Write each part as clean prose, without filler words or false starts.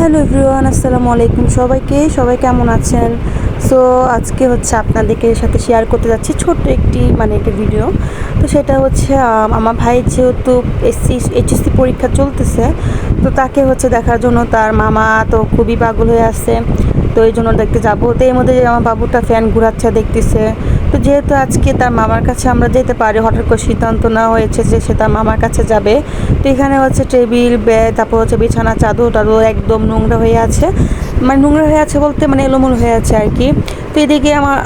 Hello everyone, আসসালামু আলাইকুম। সবাই কেমন আছেন? সো আজকে হচ্ছে আপনাদেরকে সাথে শেয়ার করতে যাচ্ছি ছোট্ট একটি ভিডিও। তো সেটা হচ্ছে আমার ভাই যেহেতু এইচএসসি পরীক্ষা চলতেছে, তো তাকে হচ্ছে দেখার জন্য তার মামা তো খুবই পাগল হয়ে আছে। তো এই জন্য দেখতে যাবো। তো এর মধ্যে আমার বাবুটা ফ্যান ঘুরাচ্ছে দেখতেছে। তো যেহেতু আজকে তার মামার কাছে আমরা যেতে পারি, হঠাৎ করে সিদ্ধান্ত নেওয়া হয়েছে যে সে তার মামার কাছে যাবে। তো এখানে হচ্ছে টেবিল, বেড, তারপর হচ্ছে বিছানা, চাদর একদম নোংরা হয়ে আছে। মানে নোংরা হয়ে আছে বলতে মানে এলোমেলো হয়ে আছে আর কি। তো এদিকে আমার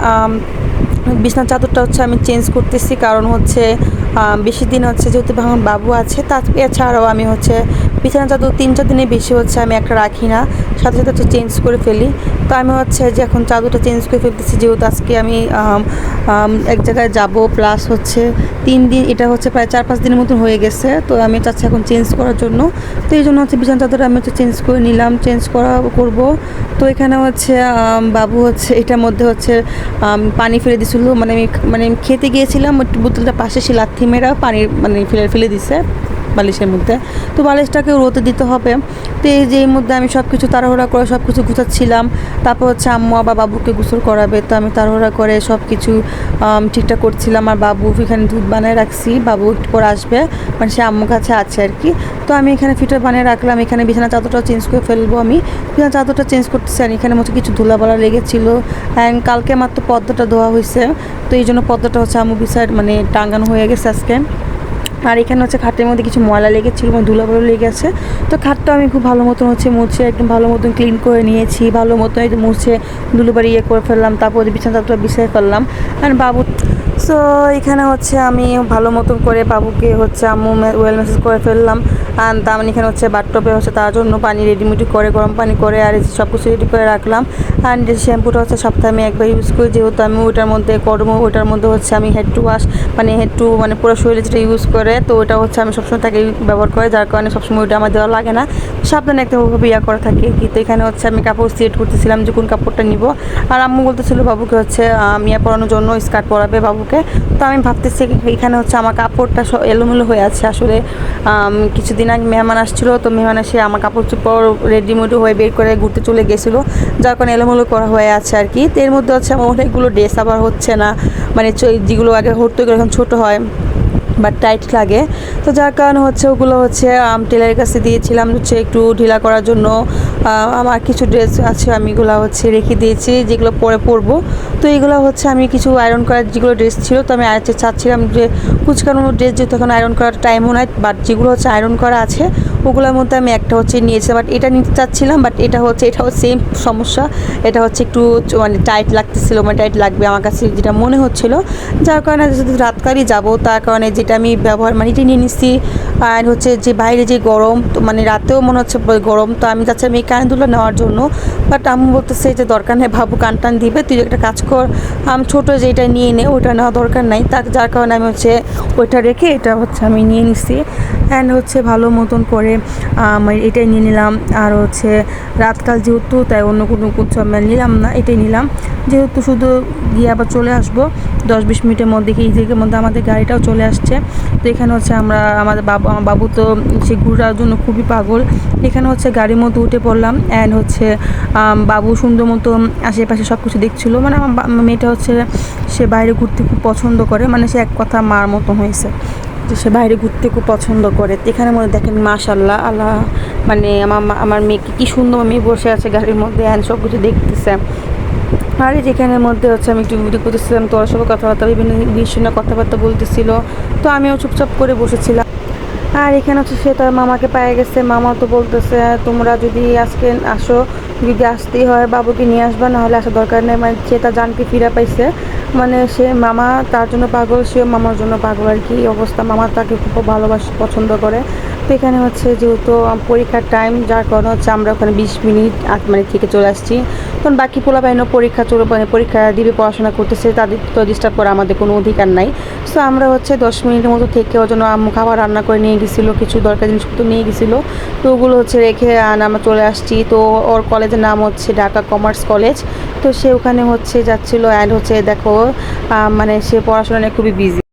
বিছানার চাদরটা হচ্ছে আমি চেঞ্জ করতেছি, কারণ হচ্ছে বেশি দিন হচ্ছে যেহেতু আমার বাবু আছে, এছাড়াও আমি হচ্ছে বিছানার চাদর 3-4 দিনের বেশি হচ্ছে আমি একটা রাখি না, সাথে সাথে হচ্ছে চেঞ্জ করে ফেলি। তো আমি হচ্ছে যে এখন চাদরটা চেঞ্জ করে ফেলতেছি, যেহেতু আজকে আমি এক জায়গায় যাব, প্লাস হচ্ছে 3 দিন, এটা হচ্ছে প্রায় 4-5 দিনের মতন হয়ে গেছে। তো আমি চাচ্ছি এখন চেঞ্জ করার জন্য। তো এই জন্য হচ্ছে বিছানার চাদরটা আমি হচ্ছে চেঞ্জ করে নিলাম, করব। তো এখানে হচ্ছে বাবু হচ্ছে এটার মধ্যে হচ্ছে পানি ফেলে দিছিল, মানে আমি খেতে গিয়েছিলাম, বোতলটা পাশে সে লাথি মেরা পানি ফেলে দিছে বালিশের মধ্যে। তো বালিশটাকে রোদে দিতে হবে। তো এই যে এর মধ্যে আমি সব কিছু তাড়াহুড়া করে সব কিছু গুছাচ্ছিলাম। তারপর হচ্ছে আম্মু আবার বাবুকে গোসল করাবে, তো আমি তাড়াহুড়া করে সব কিছু ঠিকঠাক করছিলাম। আর বাবু এখানে দুধ বানিয়ে রাখছি, বাবু একটু পর আসবে, মানে সে আম্মুর কাছে আছে আর কি। তো আমি এখানে ফিটার বানিয়ে রাখলাম, এখানে বিছানা চাদরটাও চেঞ্জ করে ফেলবো। আমি বিছানা চাদরটা চেঞ্জ করতেছি, আর এখানে হচ্ছে কিছু ধুলাবালা লেগেছিলো, অ্যান্ড কালকে মাত্র পর্দাটা ধোয়া হয়েছে। তো এই জন্য পর্দাটা হচ্ছে আম্মু বিছায় টাঙ্গানো হয়ে গেছে আজকে। আর এখানে হচ্ছে খাটের মধ্যে কিছু ময়লা লেগেছিলো, ধুলাবালু লেগে আছে। তো খাটটা আমি খুব ভালো মতন হচ্ছে মুছে একদম ভালো মতন ক্লিন করে নিয়েছি, ভালো মতন মুছে ধুলোবাড়ি করে ফেললাম। তারপর বিছানা চাদরটা বিছিয়ে ফেললাম। আর বাবু সো এখানে হচ্ছে আমি ভালো মতন করে বাবুকে হচ্ছে আম্মু ওয়েল মেসেজ করে ফেললাম। আর তার এখানে হচ্ছে বাথটবে হচ্ছে তার জন্য পানি রেডিমেডি করে, গরম পানি করে আর সব কিছু রেডি করে রাখলাম। আর শ্যাম্পুটা হচ্ছে সপ্তাহে আমি একবার ইউজ করি, যেহেতু আমি ওটার মধ্যে হচ্ছে আমি হেড টু ওয়াশ পুরো শরীরে যেটা ইউজ করে, তো ওটা হচ্ছে আমি সবসময় তাকে ব্যবহার করে, যার কারণে সবসময় ওইটা আমার দেওয়া লাগে না। সাবধানে একটা ওভাবে করা থাকে কি। তো এখানে হচ্ছে আমি কাপড় সিলেক্ট করতেছিলাম যে কোন কাপড়টা নিব। আর আম্মু বলতেছিল বাবুকে হচ্ছে মিয়া পরানোর জন্য স্কার্ট পরাবে বাবুকে। তো আমি ভাবতেছি এখানে হচ্ছে আমার কাপড়টা এলোমেলো হয়ে আছে। আসলে কিছুদিন আগে মেহমান আসছিলো, তো মেহমান এসে আমার কাপড় চোপড় রেডিমেড হয়ে বের করে ঘুরতে চলে গেছিলো, যার কারণে এলোমেলো করা হয়ে আছে আর কি। তো এর মধ্যে হচ্ছে আমার অনেকগুলো ড্রেস আবার হচ্ছে না, যেগুলো আগে হতো এগুলো এখন ছোটো হয় বা টাইট লাগে। তো যার কারণে হচ্ছে ওগুলো হচ্ছে টেলারের কাছে দিয়েছিলাম হচ্ছে একটু ঢিলা করার জন্য। আমার কিছু ড্রেস আছে আমি এগুলো হচ্ছে রেখে দিয়েছি, যেগুলো পরে পরবো। তো এইগুলো হচ্ছে আমি কিছু আয়রন করার যেগুলো ড্রেস ছিল, তো আমি চাচ্ছিলাম যে কুচকানোর ড্রেস যেহেতু এখন আয়রন করার টাইমও নাই, বাট যেগুলো হচ্ছে আয়রন করা আছে ওগুলোর মধ্যে আমি একটা হচ্ছে নিয়েছি, বাট এটা নিতে চাচ্ছিলাম, বাট এটাও সেম সমস্যা। এটা হচ্ছে একটু টাইট লাগতেছিলো, টাইট লাগবে আমার কাছে যেটা মনে হচ্ছিলো, যার কারণে যদি রাতকারই যাবো, তার কারণে যেটা আমি ব্যবহার এটা নিয়ে নিচ্ছি। আর হচ্ছে যে বাইরে যে গরম, তো রাতেও মনে হচ্ছে গরম, তো আমি চাচ্ছি আমি এই কানগুলো নেওয়ার জন্য। বাট আম্মু বলতেছে যে দরকার নেই, বাবু কান দিবে, তুই একটা কাজ কর, ছোটো যেটা নিয়ে নে, ওটা নেওয়া দরকার নাই। যার কারণে আমি হচ্ছে ওইটা রেখে এটা হচ্ছে আমি নিয়ে নিচ্ছি। অ্যান্ড হচ্ছে ভালো মতন করে এটাই নিয়ে নিলাম। আর হচ্ছে রাতকাল যেহেতু, তাই অন্য কোনো কিছু আমি নিলাম না, এটাই নিলাম। যেহেতু শুধু গিয়ে আবার চলে আসবো 10-20 মিনিটের মধ্যে, এই দিকের মধ্যে আমাদের গাড়িটাও চলে আসছে। তো এখানে হচ্ছে আমার বাবু তো সে ঘোরার জন্য খুবই পাগল। এখানে হচ্ছে গাড়ির মধ্যে উঠে পড়লাম, অ্যান্ড হচ্ছে বাবু সুন্দর মতো আশেপাশে সব কিছু দেখছিলো। আমার মেয়েটা হচ্ছে সে বাইরে ঘুরতে খুব পছন্দ করে, সে এক কথা মার মতো হয়েছে, যে সে বাইরে ঘুরতে খুব পছন্দ করে। তো এখানে মধ্যে দেখেন মাশাআল্লাহ আল্লাহ, আমার মেয়েকে কি সুন্দর মেয়ে বসে আছে গাড়ির মধ্যে, অ্যান্ড সব কিছু দেখতেছে। আর যেখানের মধ্যে হচ্ছে আমি একটু ভিডিও করতেছিলাম, তো ওর সঙ্গে কথাবার্তা বিভিন্ন বিষয়ে কথাবার্তা বলতেছিল, তো আমিও চুপচাপ করে বসেছিলাম। আর এখানে হচ্ছে সে তার মামাকে পেয়ে গেছে, মামা তো বলতেছে তোমরা যদি আজকে আসো, যদি আসতেই হয় বাবুকে নিয়ে আসবা, নাহলে আসার দরকার নেই। সে তার জানকে ফিরে পাইছে, সে মামা তার জন্য পাগল, সেও মামার জন্য পাগল আর কি অবস্থা। মামা তাকে খুব পছন্দ করে। তো এখানে হচ্ছে যেহেতু পরীক্ষার টাইম, যার কারণে হচ্ছে আমরা ওখানে 20 মিনিট থেকে চলে আসছি। তখন বাকি পোলাপাইনও পরীক্ষা দিবে, পড়াশোনা করতেছে, তাদের তো ডিস্টার্ব করা আমাদের কোনো অধিকার নাই। সো আমরা হচ্ছে 10 মিনিটের মতো থেকে ওর জন্য আম্মু খাবার রান্না করে নিয়ে গেছিলো, কিছু দরকারি জিনিসপত্র নিয়ে গেছিলো, তো ওগুলো হচ্ছে রেখে আমরা চলে আসছি। তো ওর কলেজের নাম হচ্ছে ঢাকা কমার্স কলেজ। তো সে ওখানে হচ্ছে যাচ্ছিলো, অ্যান্ড হচ্ছে দেখো সে পড়াশোনা নিয়ে খুবই বিজি।